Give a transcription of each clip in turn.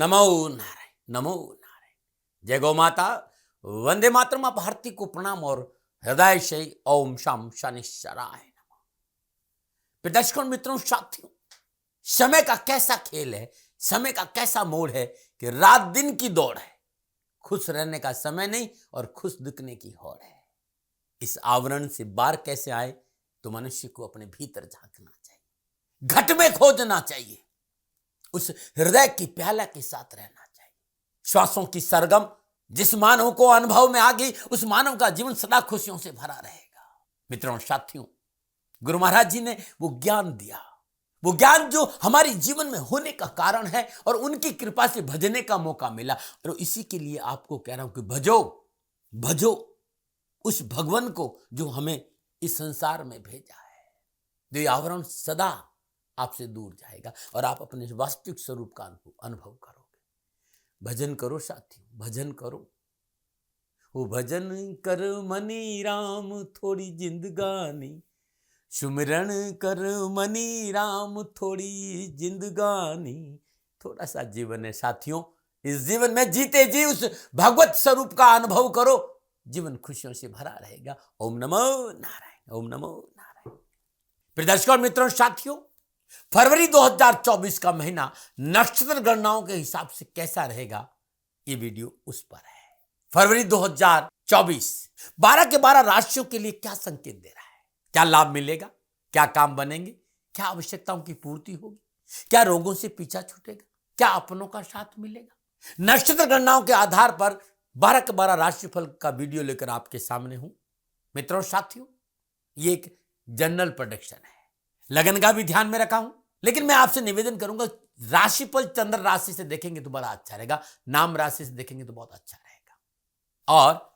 नमो नारायण, नमो नारायण। जय गौ माता, वंदे मातरम। आप भारती को प्रणाम और हृदय से ओम शाम शनिश्चराय नमः। प्रदर्शकों, मित्रों, साथियों, समय का कैसा खेल है, समय का कैसा मोड़ है कि रात दिन की दौड़ है। खुश रहने का समय नहीं और खुश दिखने की होड़ है। इस आवरण से बाहर कैसे आए तो मनुष्य को अपने भीतर झांकना चाहिए, घट में खोजना चाहिए, उस हृदय की प्याला के साथ रहना चाहिए। श्वासों की सरगम जिस मानव को अनुभव में आ गई, उस मानव का जीवन सदा खुशियों से भरा रहेगा। मित्रों, साथियों, गुरु महाराज जी ने वो ज्ञान दिया, वो ज्ञान जो हमारे जीवन में होने का कारण है और उनकी कृपा से भजने का मौका मिला। और इसी के लिए आपको कह रहा हूं कि भजो भजो उस भगवान को जो हमें इस संसार में भेजा है। ये आवरण सदा आपसे दूर जाएगा और आप अपने वास्तविक स्वरूप का अनुभव करोगे। भजन करो साथियों, भजन करो। वो भजन कर मनी राम थोड़ी जिंदगानी, सुमिरन कर मनी राम थोड़ी जिंदगानी। थोड़ा सा जीवन है साथियों, इस जीवन में जीते जी उस भगवत स्वरूप का अनुभव करो, जीवन खुशियों से भरा रहेगा। ओम नमो नारायण, ओम नमो नारायण। प्रिय दर्शकों, मित्रों, साथियों, फरवरी 2024 का महीना नक्षत्र गणनाओं के हिसाब से कैसा रहेगा, ये वीडियो उस पर है। फरवरी 2024 12 के 12 राशियों के लिए क्या संकेत दे रहा है? क्या लाभ मिलेगा? क्या काम बनेंगे? क्या आवश्यकताओं की पूर्ति होगी? क्या रोगों से पीछा छूटेगा? क्या अपनों का साथ मिलेगा? नक्षत्र गणनाओं के आधार पर 12 के 12 राशिफल का वीडियो लेकर आपके सामने हूं। मित्रों, साथियों, ये एक जनरल प्रेडिक्शन है, लगन का भी ध्यान में रखा हूं। लेकिन मैं आपसे निवेदन करूंगा, राशिफल चंद्र राशि से देखेंगे तो बड़ा अच्छा रहेगा, नाम राशि से देखेंगे तो बहुत अच्छा रहेगा। और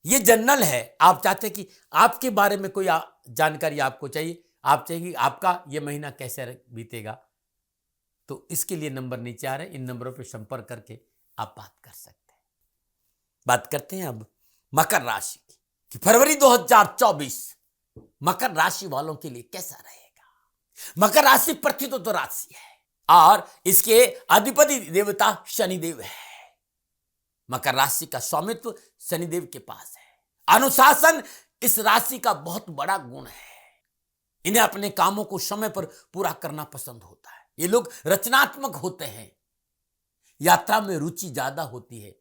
ये जनरल है, आप चाहते हैं कि आपके बारे में कोई जानकारी आपको चाहिए, आप चाहिए आपका ये महीना कैसे बीतेगा, तो इसके लिए नंबर नीचे आ रहे हैं, इन नंबरों पर संपर्क करके आप बात कर सकते हैं। बात करते हैं अब मकर राशि की कि फरवरी 2024 मकर राशि वालों के लिए कैसा रहेगा। मकर राशि पृथ्वी तो राशि है और इसके अधिपति देवता शनिदेव है। मकर राशि का स्वामित्व शनिदेव के पास है। अनुशासन इस राशि का बहुत बड़ा गुण है। इन्हें अपने कामों को समय पर पूरा करना पसंद होता है। ये लोग रचनात्मक होते हैं, यात्रा में रुचि ज्यादा होती है,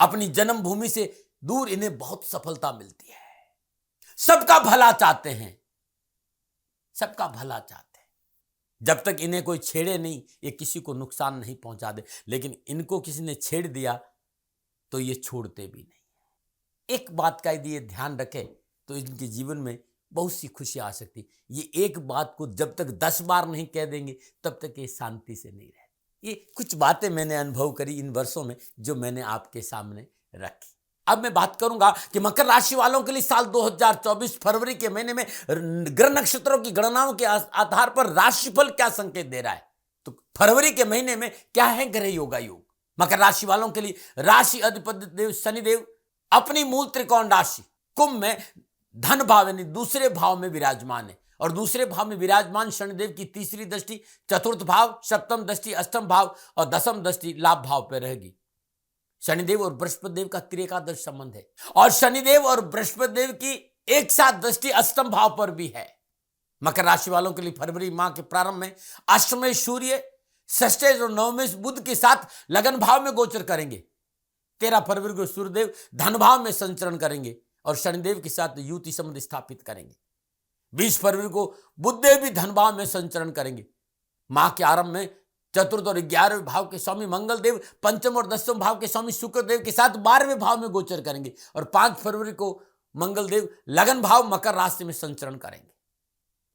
अपनी जन्मभूमि से दूर इन्हें बहुत सफलता मिलती है। सबका भला चाहते हैं, सबका भला चाहते हैं। जब तक इन्हें कोई छेड़े नहीं, ये किसी को नुकसान नहीं पहुंचा दे, लेकिन इनको किसी ने छेड़ दिया तो ये छोड़ते भी नहीं। एक बात का यदि ये ध्यान रखे तो इनके जीवन में बहुत सी खुशी आ सकती। ये एक बात को जब तक 10 बार नहीं कह देंगे तब तक ये शांति से नहीं रहते। ये कुछ बातें मैंने अनुभव करी इन वर्षों में, जो मैंने आपके सामने रखी। अब मैं बात करूंगा कि मकर राशि वालों के लिए साल 2024 फरवरी के महीने में ग्रह नक्षत्रों की गणनाओं के आधार पर राशिफल क्या संकेत दे रहा है। तो फरवरी के महीने में क्या है ग्रह योगा योग। मकर राशि वालों के लिए राशि अधिपति देव शनिदेव अपनी मूल त्रिकोण राशि कुंभ में धन भाव यानी दूसरे भाव में विराजमान है। और दूसरे भाव में विराजमान शनिदेव की तीसरी दृष्टि चतुर्थ भाव, सप्तम दृष्टि अष्टम भाव और दसम दृष्टि लाभ भाव पर रहेगी। शनिदेव और बृहस्पति देव का त्रिएकादश संबंध है और शनिदेव और बृहस्पति देव की एक साथ दृष्टि अष्टम भाव पर भी है। मकर राशि वालों के लिए फरवरी माह के प्रारंभ में अष्टमें सूर्य, षष्ठे और नवमें बुध के साथ लगन भाव में गोचर करेंगे। 13 फरवरी को सूर्यदेव धन भाव में संचरण करेंगे और शनिदेव के साथ युति संबंध स्थापित करेंगे। 20 फरवरी को बुधदेव भी धन भाव में संचरण करेंगे। माह के आरंभ में चतुर्थ और 11वें भाव के स्वामी मंगल देव पंचम और 10वें भाव के स्वामी शुक्र देव के साथ 12वें भाव में गोचर करेंगे और 5 फरवरी को मंगल देव लगन भाव मकर राशि में संचरण करेंगे।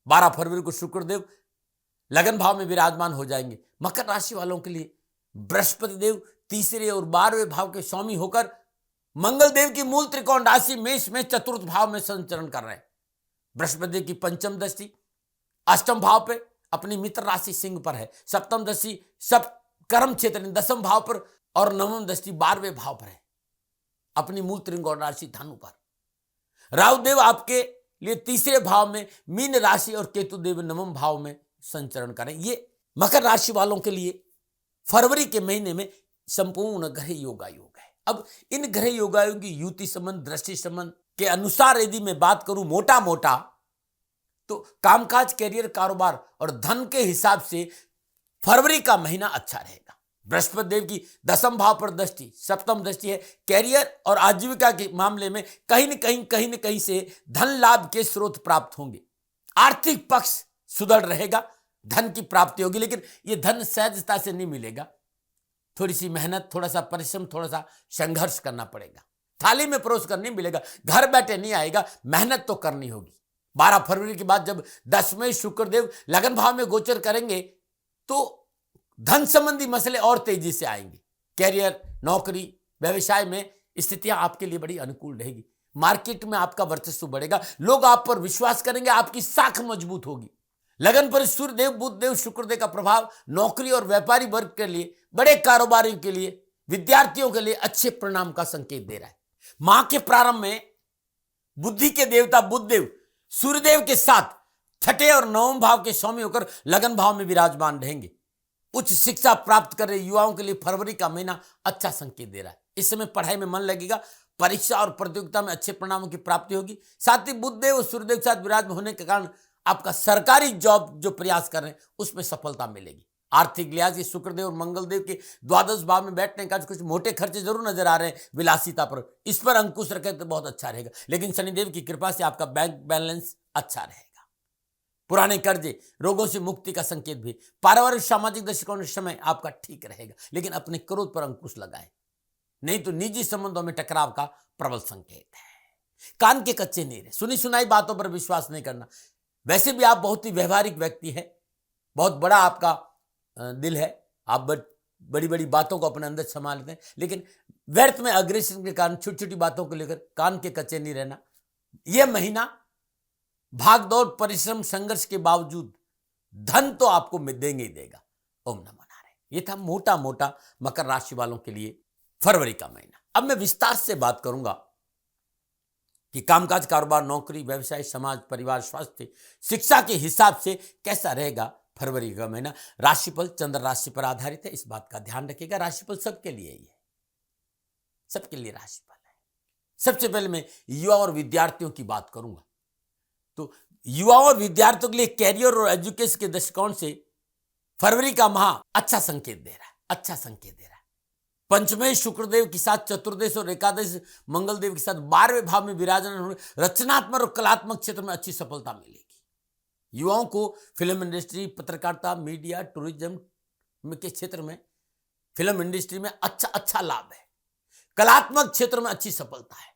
12 फरवरी को शुक्र देव लगन भाव में विराजमान हो जाएंगे। मकर राशि वालों के लिए बृहस्पति देव तीसरे और 12वें भाव के स्वामी होकर मंगल देव की मूल त्रिकोण राशि मेष में चतुर्थ भाव में संचरण कर रहे हैं। बृहस्पति देव की पंचम दृष्टि अष्टम भाव पे अपनी मित्र राशि सिंह पर है। सप्तम दृष्टि सब कर्म क्षेत्र 10वें भाव पर और नवम दृष्टि 12वें भाव पर है, अपनी मूल त्रिकोण राशि धनु पर। राहु देव आपके लिए तीसरे भाव में मीन राशि और केतु देव 9वें भाव में संचरण करें। ये मकर राशि वालों के लिए फरवरी के महीने में संपूर्ण ग्रह योगायोग है। अब इन ग्रह योगायोग की युति संबंध, दृष्टि संबंध के अनुसार यदि मैं बात करूं मोटा मोटा, तो कामकाज, कैरियर, कारोबार और धन के हिसाब से फरवरी का महीना अच्छा रहेगा। बृहस्पति देव की दसम भाव पर दृष्टि, सप्तम दृष्टि है। कैरियर और आजीविका के मामले में कहीं न कहीं से धन लाभ के स्रोत प्राप्त होंगे। आर्थिक पक्ष सुदृढ़ रहेगा, धन की प्राप्ति होगी, लेकिन यह धन सहजता से नहीं मिलेगा। थोड़ी सी मेहनत, थोड़ा सा परिश्रम, थोड़ा सा संघर्ष करना पड़ेगा। थाली में परोस कर नहीं मिलेगा, घर बैठे नहीं आएगा, मेहनत तो करनी होगी। 12 फरवरी के बाद जब 10वें शुक्रदेव लगन भाव में गोचर करेंगे तो धन संबंधी मसले और तेजी से आएंगे। कैरियर, नौकरी, व्यवसाय में स्थितियां आपके लिए बड़ी अनुकूल रहेगी। मार्केट में आपका वर्चस्व बढ़ेगा, लोग आप पर विश्वास करेंगे, आपकी साख मजबूत होगी। लगन पर सूर्यदेव, बुधदेव, शुक्रदेव का प्रभाव नौकरी और व्यापारी वर्ग के लिए, बड़े कारोबारियों के लिए, विद्यार्थियों के लिए अच्छे परिणाम का संकेत दे रहा है। माह के प्रारंभ में बुद्धि के देवता बुधदेव सूर्यदेव के साथ छठे और नवम भाव के स्वामी होकर लगन भाव में विराजमान रहेंगे। उच्च शिक्षा प्राप्त कर रहे युवाओं के लिए फरवरी का महीना अच्छा संकेत दे रहा है। इस समय पढ़ाई में मन लगेगा, परीक्षा और प्रतियोगिता में अच्छे परिणामों की प्राप्ति होगी। साथ ही बुधदेव और सूर्यदेव के साथ विराजमान होने के कारण आपका सरकारी जॉब जो प्रयास कर रहे हैं उसमें सफलता मिलेगी। आर्थिक लिहाज से शुक्रदेव और मंगलदेव के द्वादश भाव में बैठने का कुछ मोटे खर्चे जरूर नजर आ रहे हैं विलासिता पर, इस पर अंकुश रखें तो बहुत अच्छा रहेगा। लेकिन शनिदेव की कृपा से आपका बैंक बैलेंस अच्छा रहेगा। पुराने कर्जे, रोगों से मुक्ति का संकेत भी। पारिवारिक सामाजिक दृष्टिकोण समय आपका ठीक रहेगा, लेकिन अपने क्रोध पर अंकुश लगाएं, नहीं तो निजी संबंधों में टकराव का प्रबल संकेत है। कान के कच्चे नहीं रहे, सुनी सुनाई बातों पर विश्वास नहीं करना। वैसे भी आप बहुत ही व्यवहारिक व्यक्ति हैं, बहुत बड़ा आपका दिल है, आप बड़ी बड़ी बातों को अपने अंदर संभाल लेते हैं, लेकिन व्यर्थ में अग्रेशन के कारण छोटी छोटी बातों को लेकर कान के कच्चे नहीं रहना। यह महीना भागदौड़, परिश्रम, संघर्ष के बावजूद धन तो आपको देंगे ही देगा। ओम नमो नारायण। ये था मोटा मोटा मकर राशि वालों के लिए फरवरी का महीना। अब मैं विस्तार से बात करूंगा कि कामकाज, कारोबार, नौकरी, व्यवसाय, समाज, परिवार, स्वास्थ्य, शिक्षा के हिसाब से कैसा रहेगा फरवरी का महीना। राशिफल चंद्र राशि पर आधारित है, इस बात का ध्यान रखिएगा। राशिफल सबके लिए ही है, सबके लिए राशिफल है। सबसे पहले मैं युवा और विद्यार्थियों की बात करूंगा। तो युवाओं और विद्यार्थियों के लिए कैरियर और एजुकेशन के दृष्टिकोण से फरवरी का माह अच्छा संकेत दे रहा है, अच्छा संकेत दे रहा है। पंचमें शुक्रदेव के साथ चतुर्दश और एकादश मंगलदेव के साथ 12वें भाव में विराजमान होने रचनात्मक और कलात्मक क्षेत्र में अच्छी सफलता मिलेगी। युवाओं को फिल्म इंडस्ट्री, पत्रकारिता, मीडिया, टूरिज्म के क्षेत्र में, फिल्म इंडस्ट्री में अच्छा लाभ है। कलात्मक क्षेत्र में अच्छी सफलता है।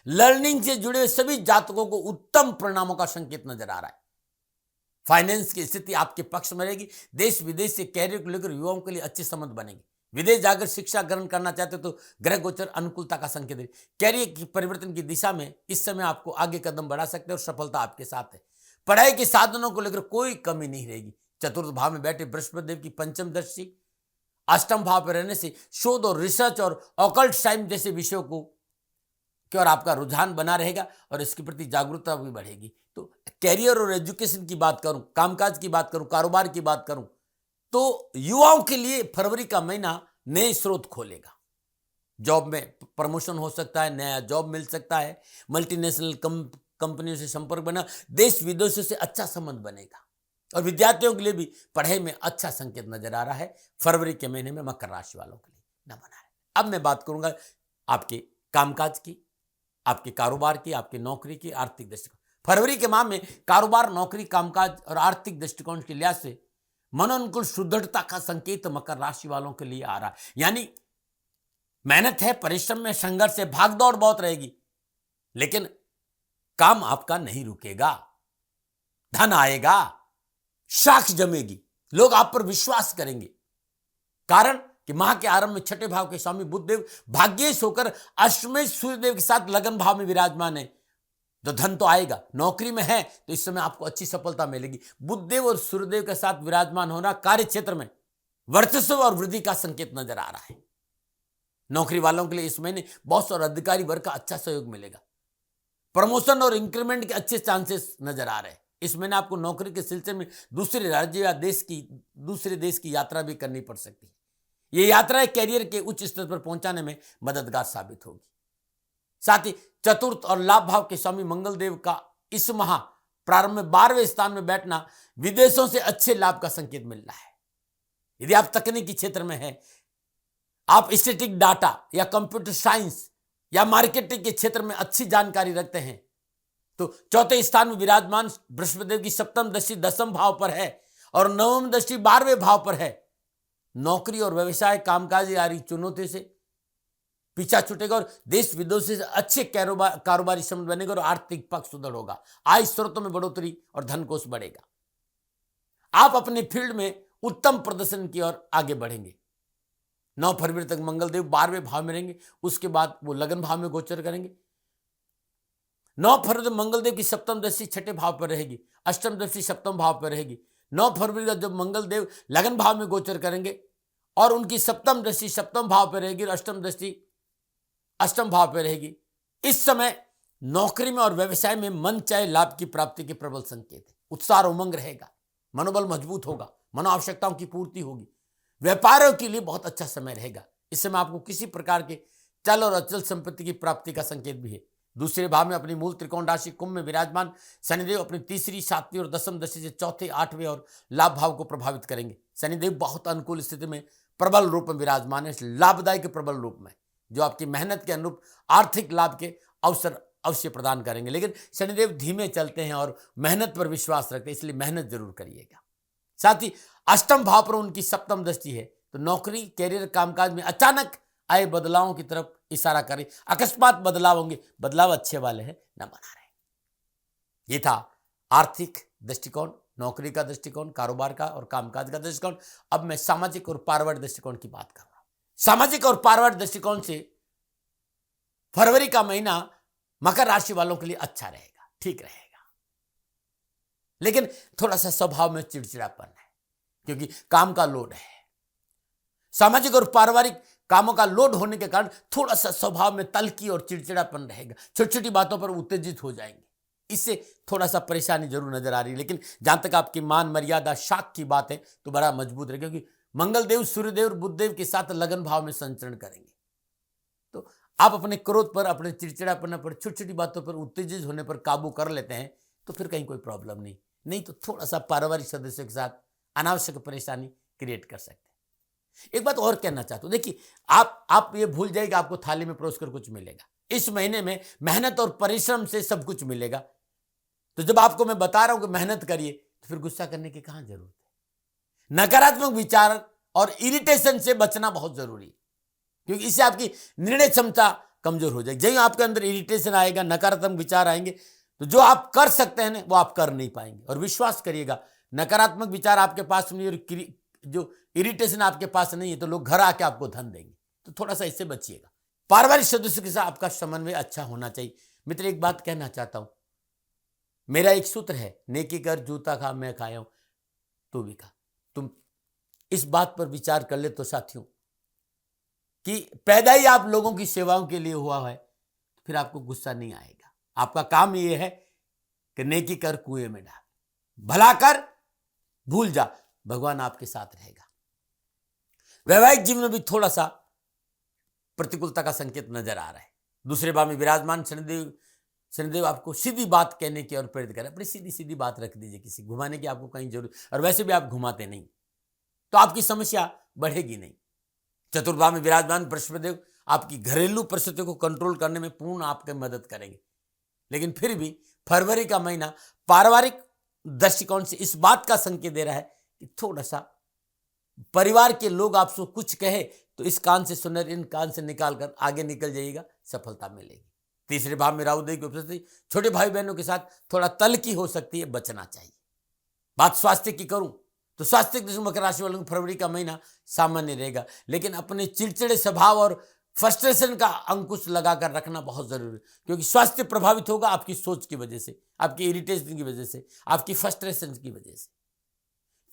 लर्निंग से जुड़े सभी जातकों को उत्तम परिणामों का संकेत नजर आ रहा है। फाइनेंस की स्थिति आपके पक्ष में रहेगी। देश विदेश से कैरियर को लेकर युवाओं के लिए अच्छे संबंध बनेंगे। विदेश जाकर शिक्षा ग्रहण करना चाहते तो ग्रह गोचर अनुकूलता का संकेत है। कैरियर की परिवर्तन की दिशा में इस समय आपको आगे कदम बढ़ा सकते हैं और सफलता आपके साथ है। पढ़ाई के साधनों को लेकर कोई कमी नहीं रहेगी। चतुर्थ भाव में बैठे बृहस्पति देव की पंचम दृष्टि अष्टम भाव पर रहने से शोध और रिसर्च और ऑकल्ट साइंस जैसे विषयों को की ओर आपका रुझान बना रहेगा और इसके प्रति जागरूकता भी बढ़ेगी। तो कैरियर और एजुकेशन की बात करूं, कामकाज की बात करूं, कारोबार की बात करूं, तो युवाओं के लिए फरवरी का महीना नए स्रोत खोलेगा। जॉब में प्रमोशन हो सकता है, नया जॉब मिल सकता है, मल्टीनेशनल कंपनियों से संपर्क बना, देश विदेशों से अच्छा संबंध बनेगा। और विद्यार्थियों के लिए भी पढ़ाई में अच्छा संकेत नजर आ रहा है फरवरी के महीने में मकर राशि वालों के लिए। न बना रहे। अब मैं बात करूंगा आपके कामकाज की, आपके कारोबार की, आपकी नौकरी की, आर्थिक दृष्टिकोण। फरवरी के माह में कारोबार, नौकरी, कामकाज और आर्थिक दृष्टिकोण के लिहाज से मनोनुकूल सुदृढ़ता का संकेत मकर राशि वालों के लिए आ रहा है। यानी मेहनत है, परिश्रम में संघर्ष है, भागदौड़ बहुत रहेगी, लेकिन काम आपका नहीं रुकेगा। धन आएगा, साख जमेगी, लोग आप पर विश्वास करेंगे। कारण कि माह के आरंभ में छठे भाव के स्वामी बुधदेव भाग्येश होकर अष्टमेश सूर्यदेव के साथ लगन भाव में विराजमान है, तो धन तो आएगा। नौकरी में है तो इस समय आपको अच्छी सफलता मिलेगी। बुधदेव और सूर्यदेव के साथ विराजमान होना कार्य क्षेत्र में वर्चस्व और वृद्धि का संकेत नजर आ रहा है। नौकरी वालों के लिए इस महीने बॉस और अधिकारी वर्ग का अच्छा सहयोग मिलेगा। प्रमोशन और इंक्रीमेंट के अच्छे चांसेस नजर आ रहे हैं। इस महीने आपको नौकरी के सिलसिले में दूसरे राज्य या दूसरे देश की यात्रा भी करनी पड़ सकती है। ये यात्रा कैरियर के उच्च स्तर पर पहुंचाने में मददगार साबित होगी। साथ ही चतुर्थ और लाभ भाव के स्वामी मंगल देव का इस माह प्रारंभ में 12वें स्थान में बैठना विदेशों से अच्छे लाभ का संकेत मिल रहा है। यदि आप तकनीकी क्षेत्र में हैं, आप स्टैटिक डाटा या कंप्यूटर साइंस या मार्केटिंग के क्षेत्र में अच्छी जानकारी रखते हैं, तो चौथे स्थान में विराजमान बृहस्पति की सप्तम दृष्टि 10वें भाव पर है और नवम दृष्टि 12वें भाव पर है। नौकरी और व्यवसाय कामकाज आ रही चुनौती से पीछा छूटेगा और देश विदेश से अच्छे कारोबारी संबंध बनेगा और आर्थिक पक्ष सुदृढ़ होगा। आय स्रोतों में बढ़ोतरी और धन कोष बढ़ेगा। आप अपने फील्ड में उत्तम प्रदर्शन की ओर आगे बढ़ेंगे। 9 फरवरी तक मंगल देव 12वें भाव में रहेंगे, उसके बाद वो लगन भाव में गोचर करेंगे। 9 फरवरी मंगल देव की सप्तम दृष्टि 6ठे भाव पर रहेगी, अष्टम दृष्टि 7वें भाव पर रहेगी। 9 फरवरी का जब मंगल देव लगन भाव में गोचर करेंगे और उनकी सप्तम दृष्टि 7वें भाव पर रहेगी और अष्टम दृष्टि 8वें भाव पर रहेगी। इस समय नौकरी में और व्यवसाय में मन चाहे लाभ की प्राप्ति के प्रबल संकेत है। उत्साह और उमंग रहेगा, मनोबल मजबूत होगा, मनो आवश्यकताओं की पूर्ति होगी। व्यापारियों के लिए बहुत अच्छा समय रहेगा। इस समय आपको किसी प्रकार के चल और अचल संपत्ति की प्राप्ति का संकेत भी है। दूसरे भाव में अपनी मूल त्रिकोण राशि कुंभ में विराजमान शनिदेव अपनी तीसरी, 7वीं और 10वीं दृष्टि से चौथे, 8वें और लाभ भाव को प्रभावित करेंगे। शनिदेव बहुत अनुकूल स्थिति में प्रबल रूप में विराजमान है, लाभदायक के प्रबल रूप में, जो आपकी मेहनत के अनुरूप आर्थिक लाभ के अवसर अवश्य प्रदान करेंगे। लेकिन शनिदेव धीमे चलते हैं और मेहनत पर विश्वास रखते हैं, इसलिए मेहनत जरूर करिएगा। साथ ही 8वें भाव पर उनकी सप्तम दृष्टि है, तो नौकरी, कैरियर, कामकाज में अचानक आए बदलावों की तरफ इशारा करें। अकस्मात बदलाव होंगे, बदलाव अच्छे वाले हैं, न बना रहे। ये था आर्थिक दृष्टिकोण, नौकरी का दृष्टिकोण, कारोबार का और कामकाज का दृष्टिकोण। अब मैं सामाजिक और पारिवारिक दृष्टिकोण की बात कर रहा हूं। सामाजिक और पारिवारिक दृष्टिकोण से फरवरी का महीना मकर राशि वालों के लिए अच्छा रहेगा, ठीक रहेगा। लेकिन थोड़ा सा स्वभाव में चिड़चिड़ापन है, क्योंकि काम का लोड है। सामाजिक और पारिवारिक कामों का लोड होने के कारण थोड़ा सा स्वभाव में तल्खी और चिड़चिड़ापन रहेगा। छोटी छोटी बातों पर उत्तेजित हो जाएंगे, इससे थोड़ा सा परेशानी जरूर नजर आ रही है। लेकिन जहां तक आपकी मान मर्यादा शाख की बात है तो बड़ा मजबूत रहेगा, क्योंकि मंगलदेव, सूर्यदेव और बुधदेव के साथ लगन भाव में संचरण करेंगे। तो आप अपने क्रोध पर, अपने चिड़चिड़ापन पर, छोटी छोटी बातों पर उत्तेजित होने पर काबू कर लेते हैं तो फिर कहीं कोई प्रॉब्लम नहीं तो थोड़ा सा पारिवारिक सदस्यों के साथ अनावश्यक परेशानी क्रिएट कर सकते हैं। एक बात और कहना चाहता हूं, देखिए आप ये भूल जाइए कि आपको थाली में परोस कर कुछ मिलेगा। इस महीने में मेहनत और परिश्रम से सब कुछ मिलेगा। तो जब आपको मैं बता रहा हूं कि मेहनत करिए, तो फिर गुस्सा करने की कहां जरूरत है। नकारात्मक विचार और इरिटेशन से बचना बहुत जरूरी है, क्योंकि इससे आपकी निर्णय क्षमता कमजोर हो जाएगी। जब आपके अंदर इरिटेशन आएगा, नकारात्मक विचार आएंगे, तो जो आप कर सकते हैं ना वो आप कर नहीं पाएंगे। और विश्वास करिएगा, नकारात्मक विचार आपके पास नहीं और जो इरिटेशन आपके पास नहीं है, तो लोग घर आके आपको धन देंगे। तो थोड़ा सा इससे बचिएगा। पारिवारिक सदस्यों के साथ आपका समन्वय अच्छा होना चाहिए। मित्र, एक बात कहना चाहता हूं, मेरा एक सूत्र है, नेकी कर, जूता खा, मैं खाया हूं तू भी खा। तुम इस बात पर विचार कर ले तो साथियों, कि पैदा ही आप लोगों की सेवाओं के लिए हुआ है, तो फिर आपको गुस्सा नहीं आएगा। आपका काम यह है कि नेकी कर, कुएं में डाल, भला कर, भूल जा, भगवान आपके साथ रहेगा। वैवाहिक जीवन में भी थोड़ा सा प्रतिकूलता का संकेत नजर आ रहा है। दूसरे भाव में विराजमान शनिदेव आपको सीधी बात कहने की और प्रेरित करें। अपनी सीधी सीधी बात रख दीजिए, किसी घुमाने की आपको कहीं जरूरत, और वैसे भी आप घुमाते नहीं, तो आपकी समस्या बढ़ेगी नहीं। चतुर्भाव में विराजमान बृहस्पतिदेव आपकी घरेलू परिस्थितियों को कंट्रोल करने में पूर्ण आपकी मदद करेंगे। लेकिन फिर भी फरवरी का महीना पारिवारिक दृष्टिकोण से इस बात का संकेत दे रहा है कि थोड़ा सा परिवार के लोग आपसे कुछ कहे तो इस कान से सुनकर इन कान से निकाल कर आगे निकल जाइएगा, सफलता मिलेगी। तीसरे भाव में राहुदेव की उपस्थिति छोटे भाई बहनों के साथ थोड़ा तल्खी हो सकती है, बचना चाहिए। बात स्वास्थ्य की करूं तो स्वास्थ्य की मकर राशि वालों को फरवरी का महीना सामान्य रहेगा, लेकिन अपने चिड़चिड़े स्वभाव और फ्रस्ट्रेशन का अंकुश लगाकर रखना बहुत जरूरी है, क्योंकि स्वास्थ्य प्रभावित होगा आपकी सोच की वजह से, आपकी इरिटेशन की वजह से, आपकी फ्रस्ट्रेशन की वजह से।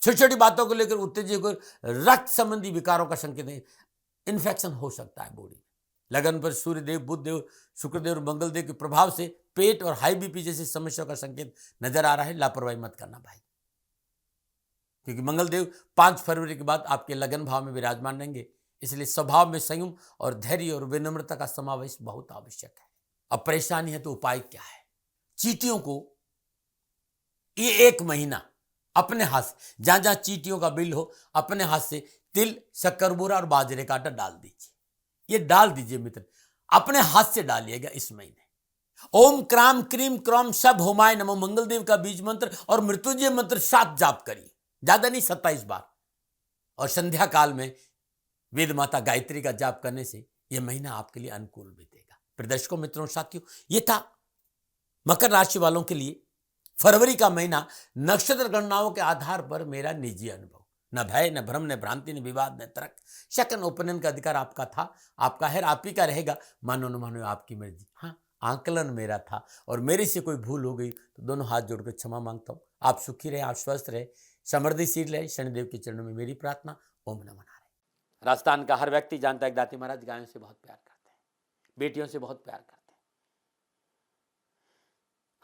छोटी छोटी बातों को लेकर उत्तेजित होकर रक्त संबंधी विकारों का संकेत है, इन्फेक्शन हो सकता है बॉडी में। लगन पर सूर्यदेव, बुधदेव, शुक्रदेव और मंगलदेव के प्रभाव से पेट और हाई बीपी जैसी समस्याओं का संकेत नजर आ रहा है। लापरवाही मत करना भाई, क्योंकि मंगलदेव 5 फरवरी के बाद आपके लगन भाव में विराजमान रहेंगे। इसलिए स्वभाव में संयम और धैर्य और विनम्रता का समावेश बहुत आवश्यक है। अब परेशानी है तो उपाय क्या है? चींटियों को ये 1 महीना अपने हाथ से, जहां जहां चींटियों का बिल हो, अपने हाथ से तिल, शक्कर बूरा और बाजरे का आटा डाल दीजिए। ये डाल दीजिए मित्र, अपने हाथ से डालिएगा इस महीने। ओम क्राम क्रीम क्रॉम सब होमाय नमो मंगलदेव का बीज मंत्र और मृत्युंजय मंत्र 7 जाप करिए, ज्यादा नहीं 27 बार। और संध्या काल में वेद माता गायत्री का जाप करने से यह महीना आपके लिए अनुकूल बीतेगा। प्रदर्शकों, मित्रों, साथियों, ये था मकर राशि वालों के लिए फरवरी का महीना नक्षत्र गणनाओं के आधार पर मेरा निजी अनुभव। न भय, न भ्रम, न भ्रांति, न विवाद, न तर्क, शक, न उपनयन का अधिकार आपका था, आपका है, आप ही का रहेगा। मानो न मानो आपकी मर्जी। हाँ, आंकलन मेरा था और मेरे से कोई भूल हो गई तो दोनों हाथ जोड़कर क्षमा मांगता हूँ। आप सुखी रहे, आप स्वस्थ रहे, समृद्धिशील रहे, शनिदेव के चरणों में मेरी प्रार्थना। ओम नमः नारायण। राजस्थान का हर व्यक्ति जानता है दाती महाराज गायों से बहुत प्यार करते हैं, बेटियों से बहुत प्यार करते हैं।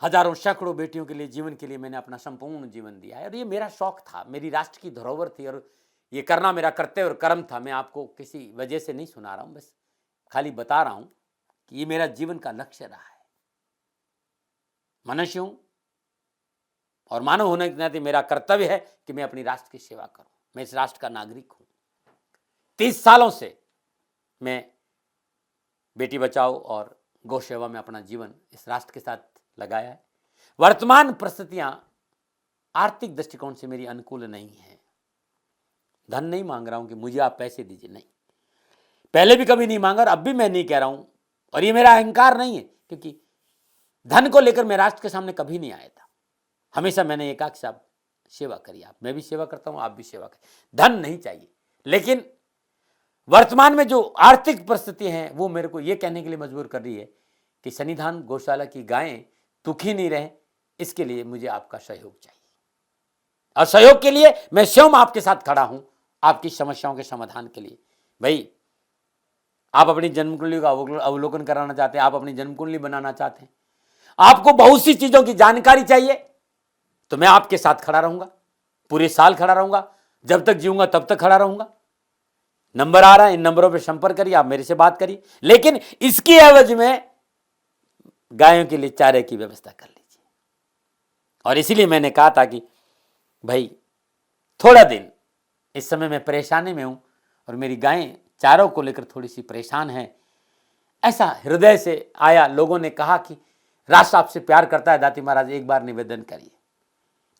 हजारों सैकड़ों बेटियों के लिए, जीवन के लिए मैंने अपना संपूर्ण जीवन दिया है और ये मेरा शौक था, मेरी राष्ट्र की धरोहर थी और ये करना मेरा कर्तव्य और कर्म था। मैं आपको किसी वजह से नहीं सुना रहा हूं, बस खाली बता रहा हूं कि ये मेरा जीवन का लक्ष्य रहा है। मनुष्य हूं और मानव होने के नाते मेरा कर्तव्य है कि मैं अपनी राष्ट्र की सेवा करूं। मैं इस राष्ट्र का नागरिक हूं। 30 सालों से मैं बेटी बचाओ और गौ सेवा में अपना जीवन इस राष्ट्र के साथ लगाया है। वर्तमान परिस्थितियां आर्थिक दृष्टिकोण से मेरी अनुकूल नहीं है। धन नहीं मांग रहा हूं कि मुझे आप पैसे दीजिए, नहीं, पहले भी कभी नहीं मांगा और अब भी मैं नहीं कह रहा हूं। और ये मेरा अहंकार नहीं है, क्योंकि धन को लेकर मैं राष्ट्र के सामने कभी नहीं आया था। हमेशा मैंने एक आप सेवा करी, आप, मैं भी सेवा करता हूं, आप भी सेवा करें। धन नहीं चाहिए, लेकिन वर्तमान में जो आर्थिक परिस्थिति है वो मेरे को ये कहने के लिए मजबूर कर रही है कि सन्निधान गौशाला की गायें दुखी नहीं रहे, इसके लिए मुझे आपका सहयोग चाहिए। और सहयोग के लिए मैं स्वयं आपके साथ खड़ा हूं, आपकी समस्याओं के समाधान के लिए। भाई, आप अपनी जन्म कुंडली का अवलोकन कराना चाहते हैं, आप अपनी जन्म कुंडली बनाना चाहते हैं, आपको बहुत सी चीजों की जानकारी चाहिए, तो मैं आपके साथ खड़ा रहूंगा, पूरे साल खड़ा रहूंगा, जब तक जीऊंगा तब तक खड़ा रहूंगा। नंबर आ रहा है, इन नंबरों पर संपर्क करिए, आप मेरे से बात करिए, लेकिन इसकी एवज में गायों के लिए चारे की व्यवस्था कर लीजिए। और इसीलिए मैंने कहा था कि भाई थोड़ा दिन, इस समय मैं परेशानी में हूं और मेरी गायें चारों को लेकर थोड़ी सी परेशान है। ऐसा हृदय से आया, लोगों ने कहा कि राष्ट्र आपसे प्यार करता है दाती महाराज, एक बार निवेदन करिए।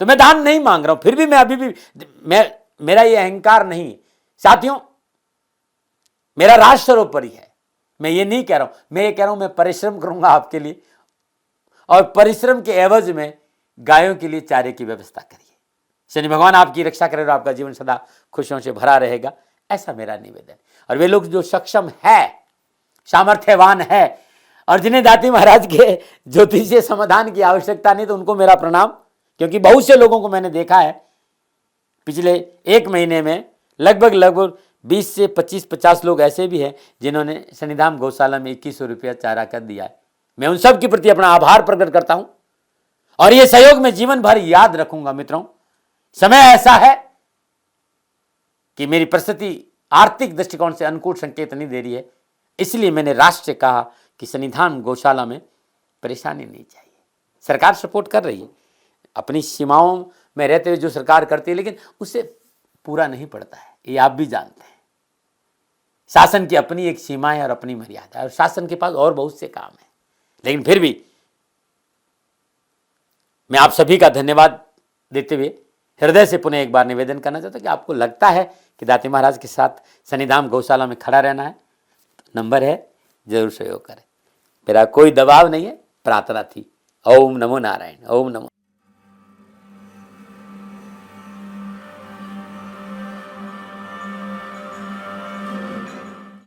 तो मैं दान नहीं मांग रहा हूं, फिर भी मैं अभी भी, मेरा ये अहंकार नहीं साथियों, मेरा राष्ट्र सर्वोपरि है। मैं ये नहीं कह रहा हूं, मैं ये कह रहा हूं मैं परिश्रम करूंगा आपके लिए, और परिश्रम के एवज में गायों के लिए चारे की व्यवस्था करिए। शनि भगवान आपकी रक्षा करे और आपका जीवन सदा खुशियों से भरा रहेगा, ऐसा मेरा निवेदन। और वे लोग जो सक्षम है, सामर्थ्यवान है और जिन्हें दाती महाराज के ज्योतिषीय समाधान की आवश्यकता नहीं, तो उनको मेरा प्रणाम। क्योंकि बहुत से लोगों को मैंने देखा है पिछले 1 महीने में, लगभग 20 से 25-50 लोग ऐसे भी हैं जिन्होंने सन्निधान गौशाला में 2100 रुपया चारा कर दिया है। मैं उन सब के प्रति अपना आभार प्रकट करता हूं और ये सहयोग में जीवन भर याद रखूंगा। मित्रों, समय ऐसा है कि मेरी परिस्थिति आर्थिक दृष्टिकोण से अनुकूल संकेत नहीं दे रही है, इसलिए मैंने राष्ट्र से कहा कि सन्निधान गौशाला में परेशानी नहीं चाहिए। सरकार सपोर्ट कर रही है, अपनी सीमाओं में रहते हुए जो सरकार करती है, लेकिन उससे पूरा नहीं पड़ता है, ये आप भी जानते हैं। शासन की अपनी एक सीमा है और अपनी मर्यादा है, और शासन के पास और बहुत से काम है। लेकिन फिर भी मैं आप सभी का धन्यवाद देते हुए हृदय से पुनः एक बार निवेदन करना चाहता हूं कि आपको लगता है कि दाती महाराज के साथ सन्निधान गौशाला में खड़ा रहना है, तो नंबर है, जरूर सहयोग करें। मेरा कोई दबाव नहीं है, प्रार्थना थी। ओम नमो नारायण। ओम नमो।